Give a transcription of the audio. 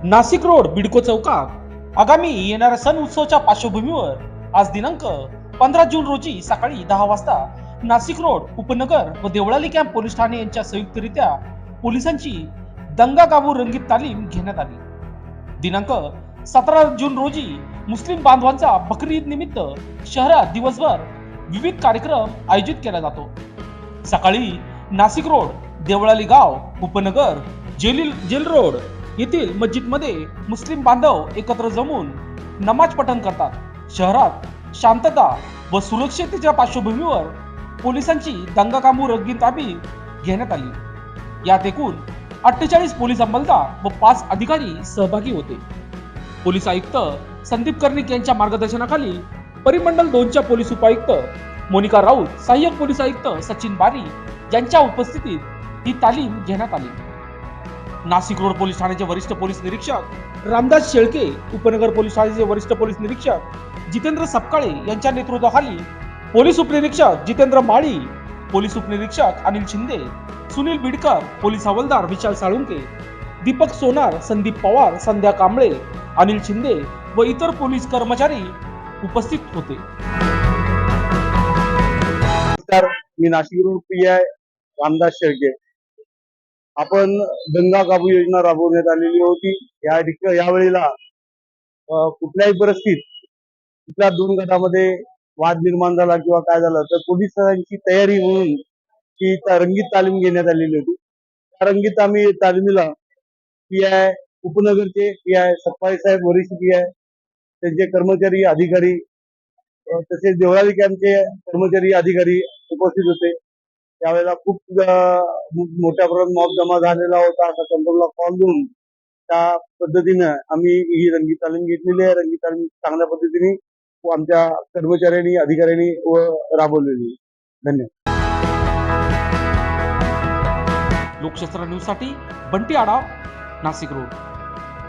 Nashik road BIDCO चौकात आगामी येणाऱ्या सण उत्सवाच्या पार्श्वभूमीवर आज दिनांक 15 जून रोजी सकाळी 10 वाजता नाशिक रोड उपनगर व देवळाली कॅम्प पोलीस ठाणे यांच्या संयुक्तरित्या पोलिसांची दंगा काबू रंगीत तालीम घेण्यात आली. दिनांक 17 जून रोजी मुस्लिम बांधवांचा बकरी ईद निमित्त शहरात दिवसभर विविध कार्यक्रम आयोजित केला जातो. सकाळी नाशिक रोड देवळाली गाव उपनगर जेल रोड येथील मस्जिदमध्ये मुस्लिम बांधव एकत्र जमून नमाज पठण करतात. शहरात शांतता व सुरक्षिततेच्या पार्श्वभूमीवर पोलिसांची दंगाकाबू रंगीत तालीम घेण्यात आली. यात एकूण 48 पोलीस अंमलदार व 5 अधिकारी सहभागी होते. पोलीस आयुक्त संदीप कर्णिक यांच्या मार्गदर्शनाखाली परिमंडल 2च्या पोलीस उपायुक्त मोनिका राऊत, सहाय्यक पोलीस आयुक्त सचिन बारी यांच्या उपस्थितीत ही तालीम घेण्यात आली. नाशिक रोड पोलीस ठाण्याचे वरिष्ठ पोलीस निरीक्षक रामदास शेळके, उपनगर पोलीस ठाण्याचे वरिष्ठ पोलीस निरीक्षक जितेंद्र सपकाळे यांच्या नेतृत्वाखाली पोलीस उपनिरीक्षक जितेंद्र माळी, पोलीस उपनिरीक्षक अनिल शिंदे, सुनील बिडकर, पोलीस हवालदार विशाल साळुंके, दीपक सोनार, संदीप पवार, संध्या कांबळे, अनिल शिंदे व इतर पोलीस कर्मचारी उपस्थित होते. नमस्कार, मी नाशिक पीआय रामदास शेळके. आपण दंगा काबू योजना राबवण्यात आलेली होती. यावेळेला कुठल्याही परिस्थितीत कुठल्या 2 गटामध्ये वाद निर्माण झाला किंवा काय झालं तर पोलिसांची तयारी म्हणून ही रंगीत तालीम घेण्यात आलेली होती. त्या रंगीत तालीमीला पीआय उपनगरचे पीआय सप्पाई साहेब, वरिष्ठ पीआय, त्यांचे कर्मचारी अधिकारी तसेच देवळाली कॅम्पचे कर्मचारी अधिकारी उपस्थित होते. त्यावेळेला खूप मोठ्या प्रमाणात मॉब जमा झालेला होता. असा कंट्रोलला कॉल देऊन त्या पद्धतीने आम्ही ही रंगीत तालीम घेतलेली आहे. रंगीत तालीम चांगल्या पद्धतीने आमच्या कर्मचाऱ्यांनी अधिकाऱ्यांनी राबवलेली. धन्यवाद. लोकशास्त्र न्यूज साठी बंटी आढाव, नाशिक रोड.